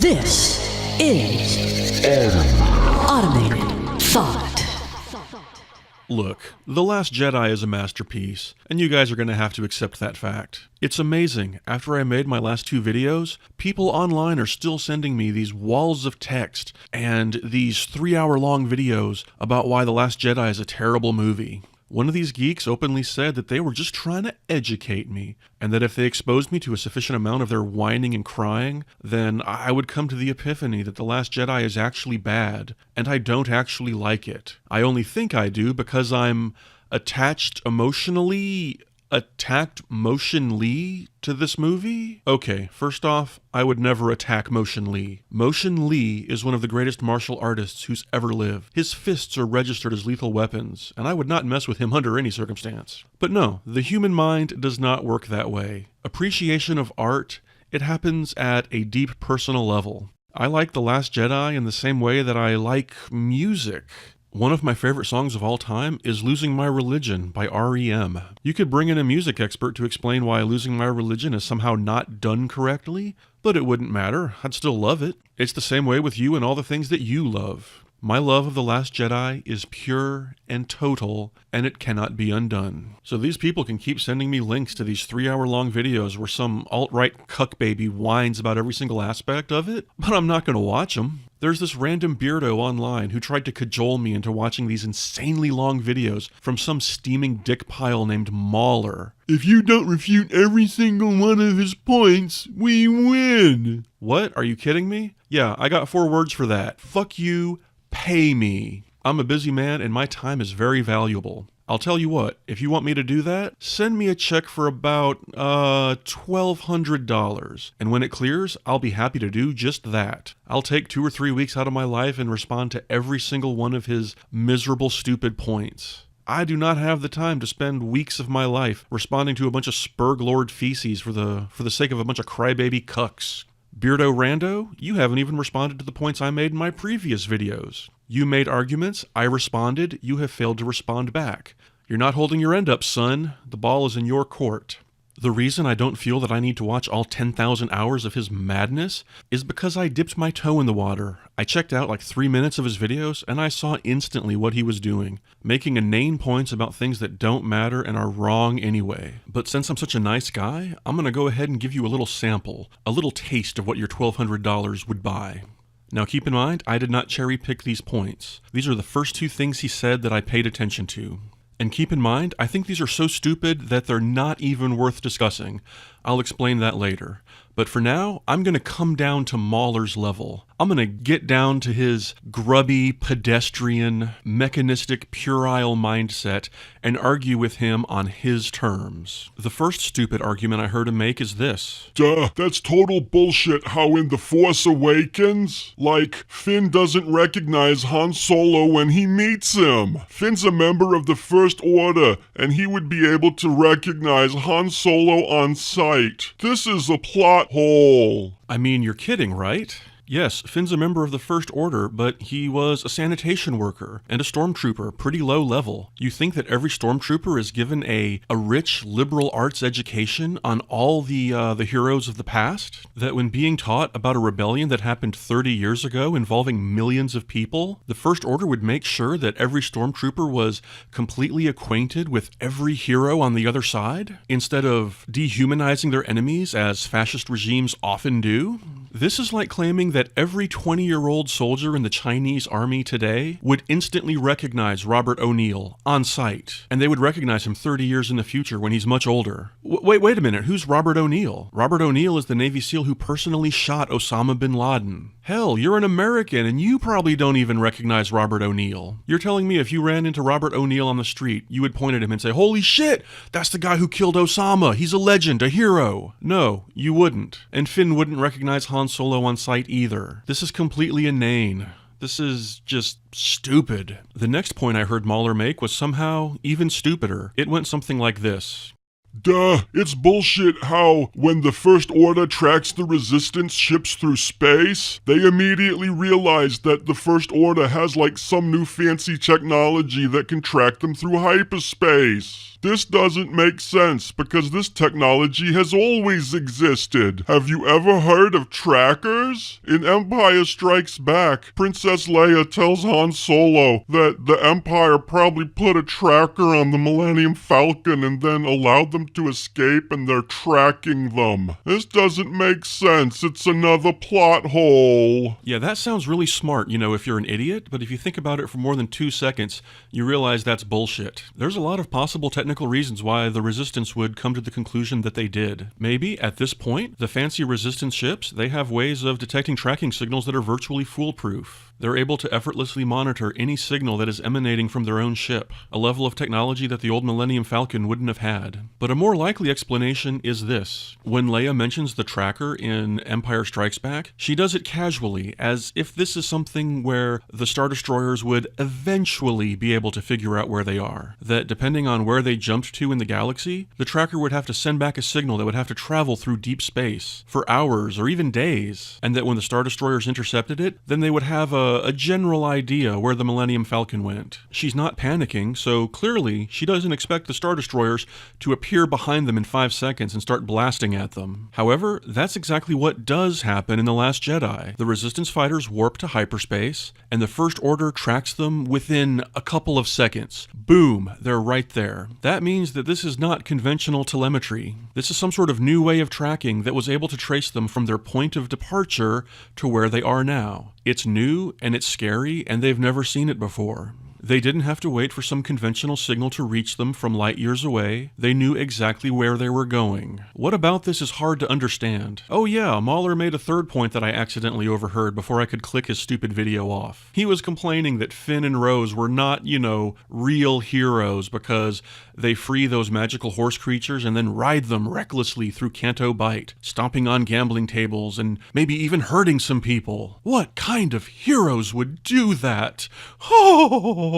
This is Automated Thought. Look, The Last Jedi is a masterpiece, and you guys are going to have to accept that fact. It's amazing, after I made my last two videos, people online are still sending me these walls of text and these 3-hour-long videos about why The Last Jedi is a terrible movie. One of these geeks openly said that they were just trying to educate me, and that if they exposed me to a sufficient amount of their whining and crying, then I would come to the epiphany that The Last Jedi is actually bad, and I don't actually like it. I only think I do because I'm attacked emotionally to this movie? Okay, first off, I would never attack Motion Lee. Motion Lee is one of the greatest martial artists who's ever lived. His fists are registered as lethal weapons, and I would not mess with him under any circumstance. But no, the human mind does not work that way. Appreciation of art, it happens at a deep personal level. I like The Last Jedi in the same way that I like music. One of my favorite songs of all time is Losing My Religion by R.E.M. You could bring in a music expert to explain why Losing My Religion is somehow not done correctly, but it wouldn't matter. I'd still love it. It's the same way with you and all the things that you love. My love of The Last Jedi is pure and total, and it cannot be undone. So these people can keep sending me links to these 3-hour-long videos where some alt-right cuck baby whines about every single aspect of it, but I'm not going to watch them. There's this random beardo online who tried to cajole me into watching these insanely long videos from some steaming dick pile named Mauler. If you don't refute every single one of his points, we win. What? Are you kidding me? Yeah, I got 4 words for that. Fuck you. Pay me. I'm a busy man and my time is very valuable. I'll tell you what, if you want me to do that, send me a check for about, $1,200. And when it clears, I'll be happy to do just that. I'll take 2 or 3 weeks out of my life and respond to every single one of his miserable, stupid points. I do not have the time to spend weeks of my life responding to a bunch of spurglord feces for the sake of a bunch of crybaby cucks. Beardo Rando, you haven't even responded to the points I made in my previous videos. You made arguments, I responded, you have failed to respond back. You're not holding your end up, son. The ball is in your court. The reason I don't feel that I need to watch all 10,000 hours of his madness is because I dipped my toe in the water. I checked out like 3 minutes of his videos and I saw instantly what he was doing, making inane points about things that don't matter and are wrong anyway. But since I'm such a nice guy, I'm gonna go ahead and give you a little sample, a little taste of what your $1,200 would buy. Now keep in mind, I did not cherry pick these points. These are the first 2 things he said that I paid attention to. And keep in mind, I think these are so stupid that they're not even worth discussing. I'll explain that later. But for now, I'm going to come down to Mauler's level. I'm going to get down to his grubby, pedestrian, mechanistic, puerile mindset and argue with him on his terms. The first stupid argument I heard him make is this. Duh, that's total bullshit how in The Force Awakens, like, Finn doesn't recognize Han Solo when he meets him. Finn's a member of the First Order, and he would be able to recognize Han Solo on sight. This is a plot hole. I mean, you're kidding, right? Yes, Finn's a member of the First Order, but he was a sanitation worker and a stormtrooper, pretty low level. You think that every stormtrooper is given a rich liberal arts education on all the heroes of the past? That when being taught about a rebellion that happened 30 years ago involving millions of people, the First Order would make sure that every stormtrooper was completely acquainted with every hero on the other side, instead of dehumanizing their enemies as fascist regimes often do? This is like claiming that every 20-year-old soldier in the Chinese army today would instantly recognize Robert O'Neill on sight, and they would recognize him 30 years in the future when he's much older. Wait a minute, who's Robert O'Neill? Robert O'Neill is the Navy SEAL who personally shot Osama bin Laden. Hell, you're an American and you probably don't even recognize Robert O'Neill. You're telling me if you ran into Robert O'Neill on the street, you would point at him and say, "Holy shit, that's the guy who killed Osama. He's a legend, a hero." No, you wouldn't. And Finn wouldn't recognize Han Solo on sight either. This is completely inane. This is just stupid. The next point I heard Mauler make was somehow even stupider. It went something like this. Duh, it's bullshit how, when the First Order tracks the Resistance ships through space, they immediately realize that the First Order has like some new fancy technology that can track them through hyperspace. This doesn't make sense because this technology has always existed. Have you ever heard of trackers? In Empire Strikes Back, Princess Leia tells Han Solo that the Empire probably put a tracker on the Millennium Falcon and then allowed them to escape, and they're tracking them. This doesn't make sense. It's another plot hole. Yeah, that sounds really smart, if you're an idiot, but if you think about it for more than 2 seconds, you realize that's bullshit. There's a lot of possible technical reasons why the Resistance would come to the conclusion that they did. Maybe, at this point, the fancy Resistance ships, they have ways of detecting tracking signals that are virtually foolproof. They're able to effortlessly monitor any signal that is emanating from their own ship, a level of technology that the old Millennium Falcon wouldn't have had. But a more likely explanation is this. When Leia mentions the tracker in Empire Strikes Back, she does it casually, as if this is something where the Star Destroyers would eventually be able to figure out where they are. That depending on where they jumped to in the galaxy, the tracker would have to send back a signal that would have to travel through deep space for hours or even days, and that when the Star Destroyers intercepted it, then they would have a general idea where the Millennium Falcon went. She's not panicking, so clearly she doesn't expect the Star Destroyers to appear behind them in 5 seconds and start blasting at them. However, that's exactly what does happen in The Last Jedi. The Resistance fighters warp to hyperspace, and the First Order tracks them within a couple of seconds. Boom, they're right there. That means that this is not conventional telemetry. This is some sort of new way of tracking that was able to trace them from their point of departure to where they are now. It's new, and it's scary, and they've never seen it before. They didn't have to wait for some conventional signal to reach them from light years away. They knew exactly where they were going. What about this is hard to understand? Oh yeah, Mahler made a third point that I accidentally overheard before I could click his stupid video off. He was complaining that Finn and Rose were not, real heroes because they free those magical horse creatures and then ride them recklessly through Canto Bight, stomping on gambling tables and maybe even hurting some people. What kind of heroes would do that? Oh!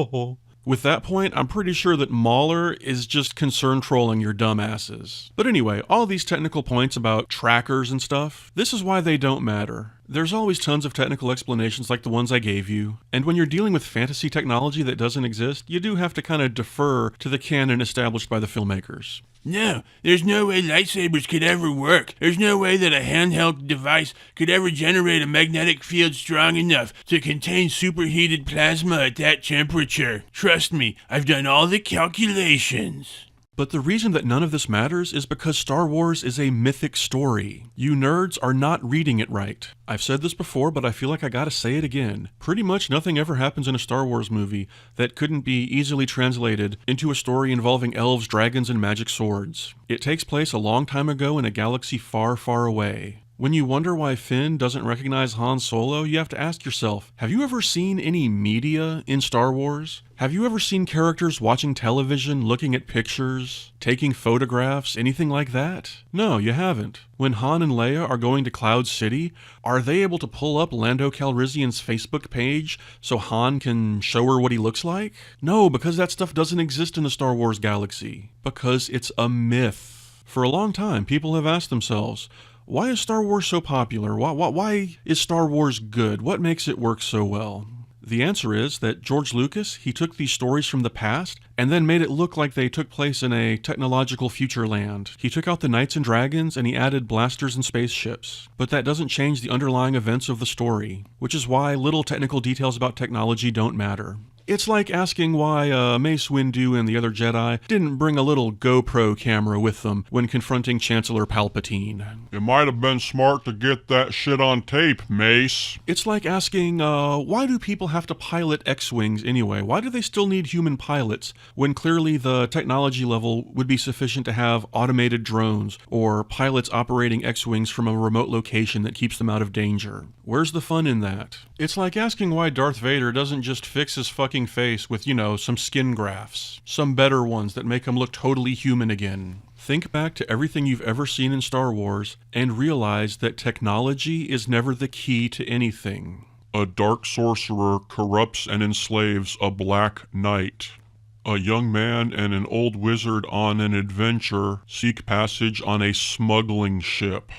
With that point, I'm pretty sure that Mahler is just concerned trolling your dumbasses. But anyway, all these technical points about trackers and stuff, this is why they don't matter. There's always tons of technical explanations like the ones I gave you, and when you're dealing with fantasy technology that doesn't exist, you do have to kind of defer to the canon established by the filmmakers. No, there's no way lightsabers could ever work. There's no way that a handheld device could ever generate a magnetic field strong enough to contain superheated plasma at that temperature. Trust me, I've done all the calculations. But the reason that none of this matters is because Star Wars is a mythic story. You nerds are not reading it right. I've said this before, but I feel like I gotta say it again. Pretty much nothing ever happens in a Star Wars movie that couldn't be easily translated into a story involving elves, dragons, and magic swords. It takes place a long time ago in a galaxy far, far away. When you wonder why Finn doesn't recognize Han Solo, you have to ask yourself, have you ever seen any media in Star Wars? Have you ever seen characters watching television, looking at pictures, taking photographs, anything like that? No, you haven't. When Han and Leia are going to Cloud City, are they able to pull up Lando Calrissian's Facebook page so Han can show her what he looks like? No, because that stuff doesn't exist in the Star Wars galaxy. Because it's a myth. For a long time, people have asked themselves, why is Star Wars so popular? Why is Star Wars good? What makes it work so well? The answer is that George Lucas, he took these stories from the past and then made it look like they took place in a technological future land. He took out the knights and dragons and he added blasters and spaceships. But that doesn't change the underlying events of the story, which is why little technical details about technology don't matter. It's like asking why Mace Windu and the other Jedi didn't bring a little GoPro camera with them when confronting Chancellor Palpatine. It might have been smart to get that shit on tape, Mace. It's like asking, why do people have to pilot X-Wings anyway? Why do they still need human pilots when clearly the technology level would be sufficient to have automated drones or pilots operating X-Wings from a remote location that keeps them out of danger? Where's the fun in that? It's like asking why Darth Vader doesn't just fix his fucking face with, some skin grafts. Some better ones that make him look totally human again. Think back to everything you've ever seen in Star Wars and realize that technology is never the key to anything. A dark sorcerer corrupts and enslaves a black knight. A young man and an old wizard on an adventure seek passage on a smuggling ship.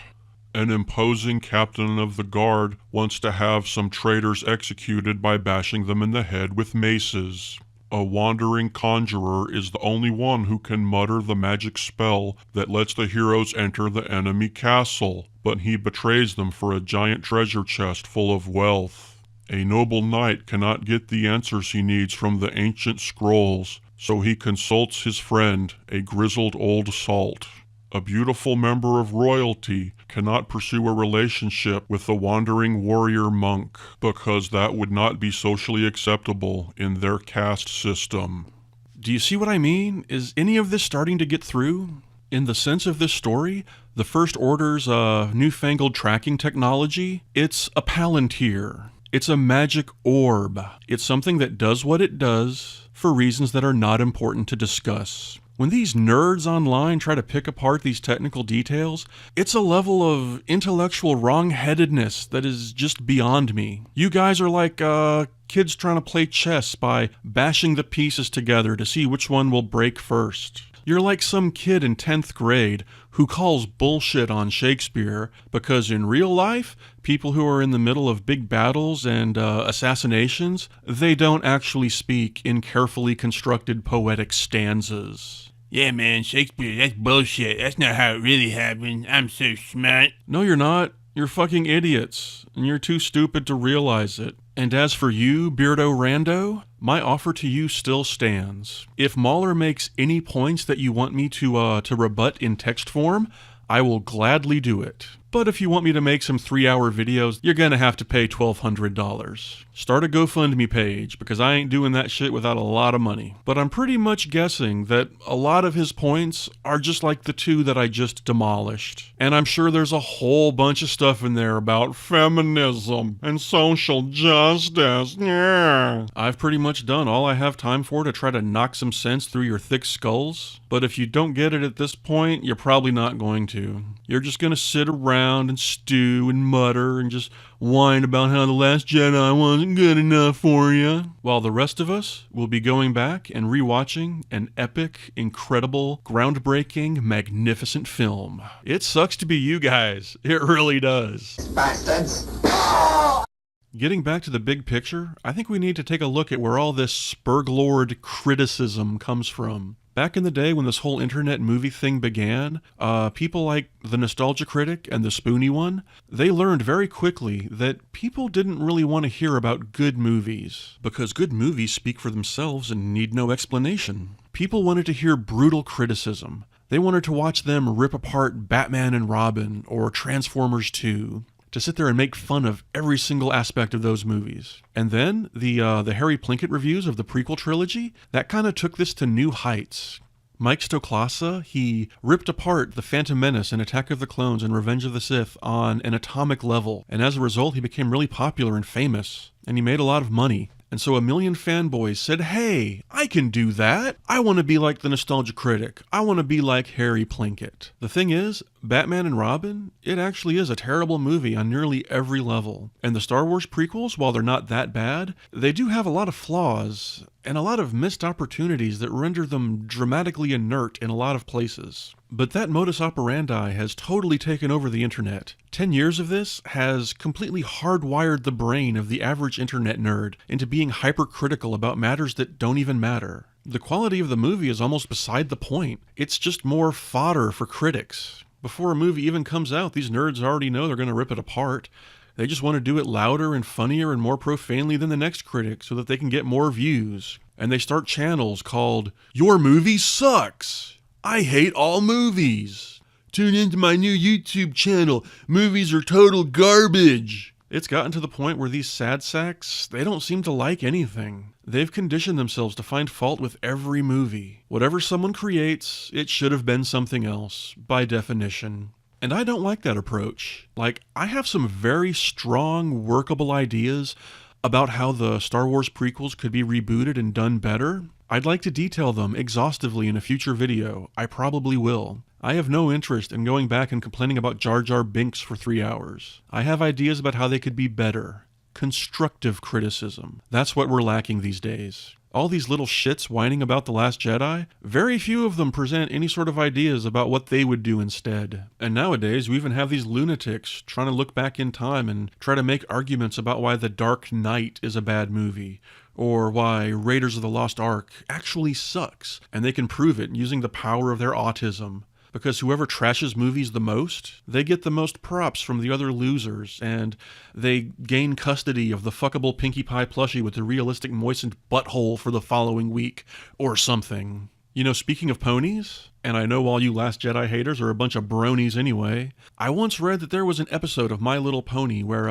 An imposing captain of the guard wants to have some traitors executed by bashing them in the head with maces. A wandering conjurer is the only one who can mutter the magic spell that lets the heroes enter the enemy castle, but he betrays them for a giant treasure chest full of wealth. A noble knight cannot get the answers he needs from the ancient scrolls, so he consults his friend, a grizzled old salt. A beautiful member of royalty cannot pursue a relationship with the wandering warrior monk, because that would not be socially acceptable in their caste system. Do you see what I mean? Is any of this starting to get through? In the sense of this story, the First Order's newfangled tracking technology, it's a palantir. It's a magic orb. It's something that does what it does for reasons that are not important to discuss. When these nerds online try to pick apart these technical details, it's a level of intellectual wrong-headedness that is just beyond me. You guys are like kids trying to play chess by bashing the pieces together to see which one will break first. You're like some kid in 10th grade who calls bullshit on Shakespeare because in real life, people who are in the middle of big battles and assassinations, they don't actually speak in carefully constructed poetic stanzas. Yeah, man, Shakespeare, that's bullshit. That's not how it really happened. I'm so smart. No, you're not. You're fucking idiots, and you're too stupid to realize it. And as for you, beardo rando, my offer to you still stands. If Mahler makes any points that you want me to rebut in text form, I will gladly do it. But if you want me to make some 3-hour videos, you're gonna have to pay $1,200. Start a GoFundMe page, because I ain't doing that shit without a lot of money. But I'm pretty much guessing that a lot of his points are just like the 2 that I just demolished. And I'm sure there's a whole bunch of stuff in there about feminism and social justice. Yeah. I've pretty much done all I have time for to try to knock some sense through your thick skulls. But if you don't get it at this point, you're probably not going to. You're just gonna sit around and stew and mutter and just whine about how The Last Jedi wasn't good enough for you, while the rest of us will be going back and rewatching an epic, incredible, groundbreaking, magnificent film. It sucks to be you guys. It really does. Bastards. Getting back to the big picture, I think we need to take a look at where all this spurglord criticism comes from. Back in the day when this whole internet movie thing began, people like the Nostalgia Critic and the Spoony One, they learned very quickly that people didn't really want to hear about good movies, because good movies speak for themselves and need no explanation. People wanted to hear brutal criticism. They wanted to watch them rip apart Batman and Robin or Transformers 2. To sit there and make fun of every single aspect of those movies. And then the Harry Plinkett reviews of the prequel trilogy, that kind of took this to new heights. Mike Stoklasa, he ripped apart The Phantom Menace and Attack of the Clones and Revenge of the Sith on an atomic level, and as a result he became really popular and famous, and he made a lot of money. And so a million fanboys said, hey, I can do that. I want to be like the Nostalgia Critic. I want to be like Harry Plinkett. The thing is, Batman and Robin, it actually is a terrible movie on nearly every level. And the Star Wars prequels, while they're not that bad, they do have a lot of flaws and a lot of missed opportunities that render them dramatically inert in a lot of places. But that modus operandi has totally taken over the internet. 10 years of this has completely hardwired the brain of the average internet nerd into being hypercritical about matters that don't even matter. The quality of the movie is almost beside the point. It's just more fodder for critics. Before a movie even comes out, these nerds already know they're going to rip it apart. They just want to do it louder and funnier and more profanely than the next critic so that they can get more views. And they start channels called, "Your movie sucks! I hate all movies! Tune into my new YouTube channel. Movies are total garbage!" It's gotten to the point where these sad sacks, they don't seem to like anything. They've conditioned themselves to find fault with every movie. Whatever someone creates, it should have been something else, by definition. And I don't like that approach. Like, I have some very strong, workable ideas about how the Star Wars prequels could be rebooted and done better. I'd like to detail them exhaustively in a future video. I probably will. I have no interest in going back and complaining about Jar Jar Binks for 3 hours. I have ideas about how they could be better. Constructive criticism. That's what we're lacking these days. All these little shits whining about The Last Jedi, very few of them present any sort of ideas about what they would do instead. And nowadays, we even have these lunatics trying to look back in time and try to make arguments about why The Dark Knight is a bad movie, or why Raiders of the Lost Ark actually sucks, and they can prove it using the power of their autism. Because whoever trashes movies the most, they get the most props from the other losers, and they gain custody of the fuckable Pinkie Pie plushie with the realistic moistened butthole for the following week, or something. You know, speaking of ponies, and I know all you Last Jedi haters are a bunch of bronies anyway, I once read that there was an episode of My Little Pony where,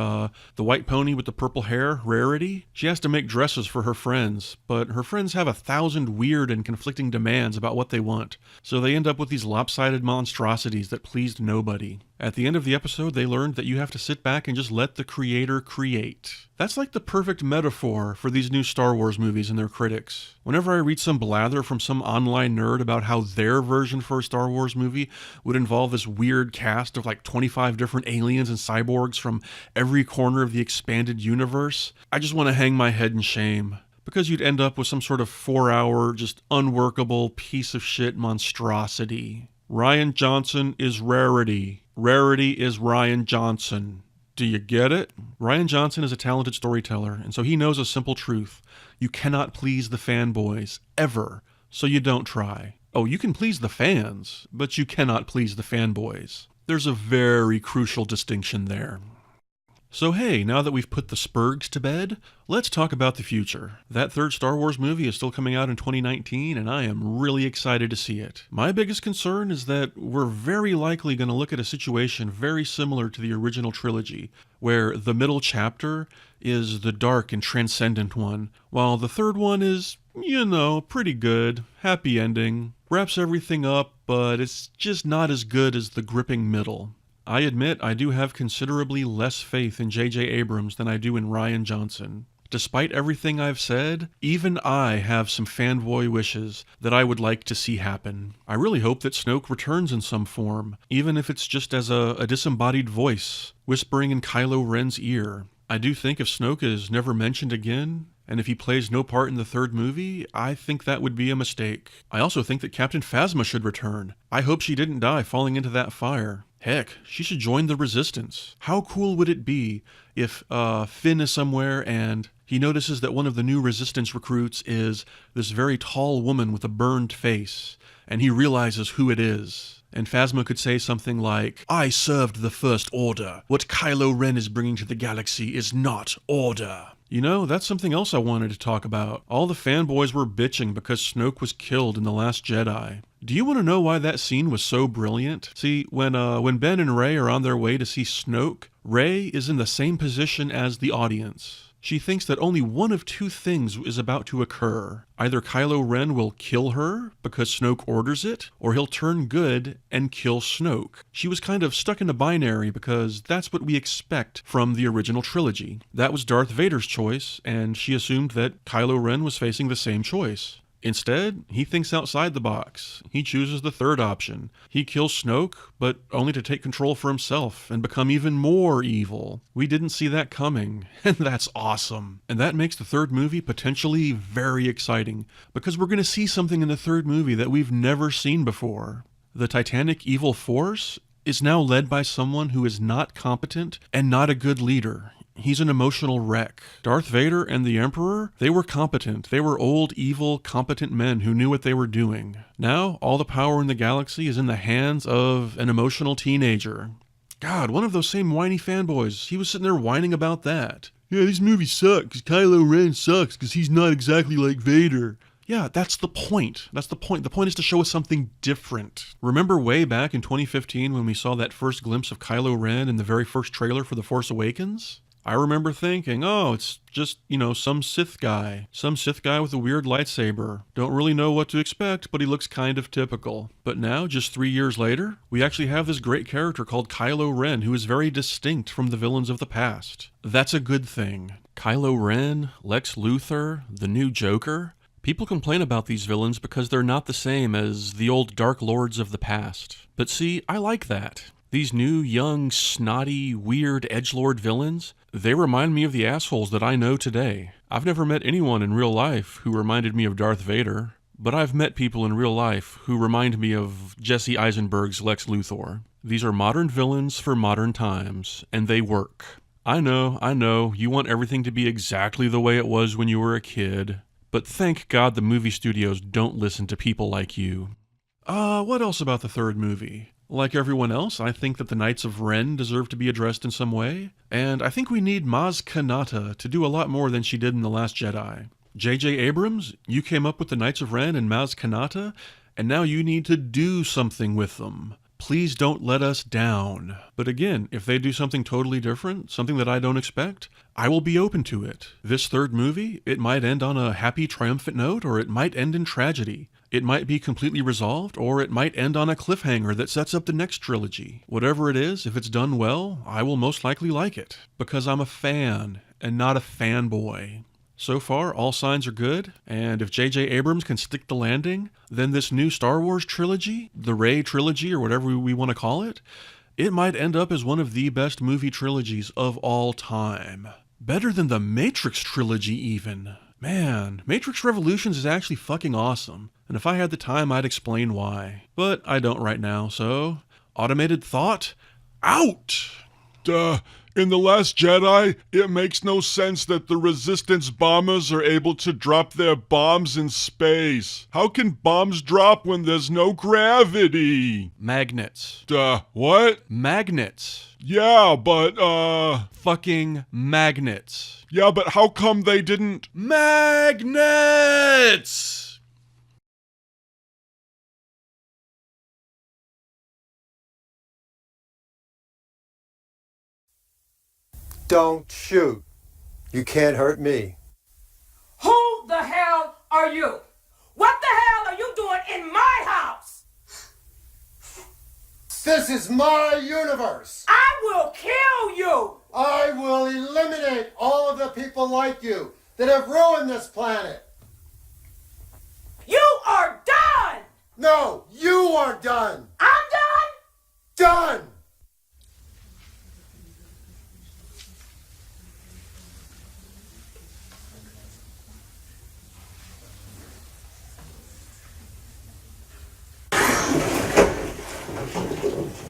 the white pony with the purple hair, Rarity, she has to make dresses for her friends, but her friends have 1,000 weird and conflicting demands about what they want, so they end up with these lopsided monstrosities that pleased nobody. At the end of the episode, they learned that you have to sit back and just let the creator create. That's like the perfect metaphor for these new Star Wars movies and their critics. Whenever I read some blather from some online nerd about how their version for a Star Wars movie would involve this weird cast of like 25 different aliens and cyborgs from every corner of the expanded universe, I just want to hang my head in shame. Because you'd end up with some sort of 4-hour, just unworkable piece of shit monstrosity. Rian Johnson is Rarity. Rarity is Rian Johnson. Do you get it? Rian Johnson is a talented storyteller, and so he knows a simple truth. You cannot please the fanboys, ever, so you don't try. Oh, you can please the fans, but you cannot please the fanboys. There's a very crucial distinction there. So hey, now that we've put the Spurgs to bed, let's talk about the future. That third Star Wars movie is still coming out in 2019, and I am really excited to see it. My biggest concern is that we're very likely going to look at a situation very similar to the original trilogy, where the middle chapter is the dark and transcendent one, while the third one is, you know, pretty good, happy ending, wraps everything up, but it's just not as good as the gripping middle. I admit I do have considerably less faith in J.J. Abrams than I do in Rian Johnson. Despite everything I've said, even I have some fanboy wishes that I would like to see happen. I really hope that Snoke returns in some form, even if it's just as a disembodied voice, whispering in Kylo Ren's ear. I do think if Snoke is never mentioned again, and if he plays no part in the third movie, I think that would be a mistake. I also think that Captain Phasma should return. I hope she didn't die falling into that fire. Heck, she should join the Resistance. How cool would it be if Finn is somewhere and he notices that one of the new Resistance recruits is this very tall woman with a burned face, and he realizes who it is. And Phasma could say something like, "I served the First Order. What Kylo Ren is bringing to the galaxy is not order." You know, that's something else I wanted to talk about. All the fanboys were bitching because Snoke was killed in The Last Jedi. Do you want to know why that scene was so brilliant? See, when Ben and Rey are on their way to see Snoke, Rey is in the same position as the audience. She thinks that only one of two things is about to occur. Either Kylo Ren will kill her because Snoke orders it, or he'll turn good and kill Snoke. She was kind of stuck in a binary because that's what we expect from the original trilogy. That was Darth Vader's choice, and she assumed that Kylo Ren was facing the same choice. Instead, he thinks outside the box. He chooses the third option. He kills Snoke, but only to take control for himself and become even more evil. We didn't see that coming, and that's awesome. And that makes the third movie potentially very exciting, because we're going to see something in the third movie that we've never seen before. The Titanic evil force is now led by someone who is not competent and not a good leader. He's an emotional wreck. Darth Vader and the Emperor, they were competent. They were old, evil, competent men who knew what they were doing. Now, all the power in the galaxy is in the hands of an emotional teenager. God, one of those same whiny fanboys, he was sitting there whining about that. Yeah, these movies suck because Kylo Ren sucks because he's not exactly like Vader. Yeah, that's the point. That's the point. The point is to show us something different. Remember way back in 2015 when we saw that first glimpse of Kylo Ren in the very first trailer for The Force Awakens? I remember thinking, oh, it's just, some Sith guy. Some Sith guy with a weird lightsaber. Don't really know what to expect, but he looks kind of typical. But now, just 3 years later, we actually have this great character called Kylo Ren, who is very distinct from the villains of the past. That's a good thing. Kylo Ren, Lex Luthor, the new Joker. People complain about these villains because they're not the same as the old Dark Lords of the past. But see, I like that. These new, young, snotty, weird edgelord villains, They remind me of the assholes that I know today. I've never met anyone in real life who reminded me of Darth Vader, but I've met people in real life who remind me of Jesse Eisenberg's Lex Luthor. These are modern villains for modern times, and they work. I know, you want everything to be exactly the way it was when you were a kid, but thank God the movie studios don't listen to people like you. What else about the third movie? Like everyone else, I think that the Knights of Ren deserve to be addressed in some way, and I think we need Maz Kanata to do a lot more than she did in The Last Jedi. J.J. Abrams, you came up with the Knights of Ren and Maz Kanata, and now you need to do something with them. Please don't let us down. But again, if they do something totally different, something that I don't expect, I will be open to it. This third movie, it might end on a happy, triumphant note, or it might end in tragedy. It might be completely resolved, or it might end on a cliffhanger that sets up the next trilogy. Whatever it is, if it's done well, I will most likely like it, because I'm a fan, and not a fanboy. So far, all signs are good, and if J.J. Abrams can stick the landing, then this new Star Wars trilogy, the Rey trilogy, or whatever we want to call it, it might end up as one of the best movie trilogies of all time. Better than the Matrix trilogy, even. Man, Matrix Revolutions is actually fucking awesome, and if I had the time, I'd explain why. But I don't right now, so... Automated thought? Out! In The Last Jedi, it makes no sense that the Resistance bombers are able to drop their bombs in space. How can bombs drop when there's no gravity? Magnets. What? Magnets. Yeah, but, Fucking magnets. Yeah, but how come they didn't... Magnets! Don't shoot. You can't hurt me. Who the hell are you? What the hell are you doing in my house? This is my universe. I will kill you. I will eliminate all of the people like you that have ruined this planet. You are done. No, you are done. I'm done. Done!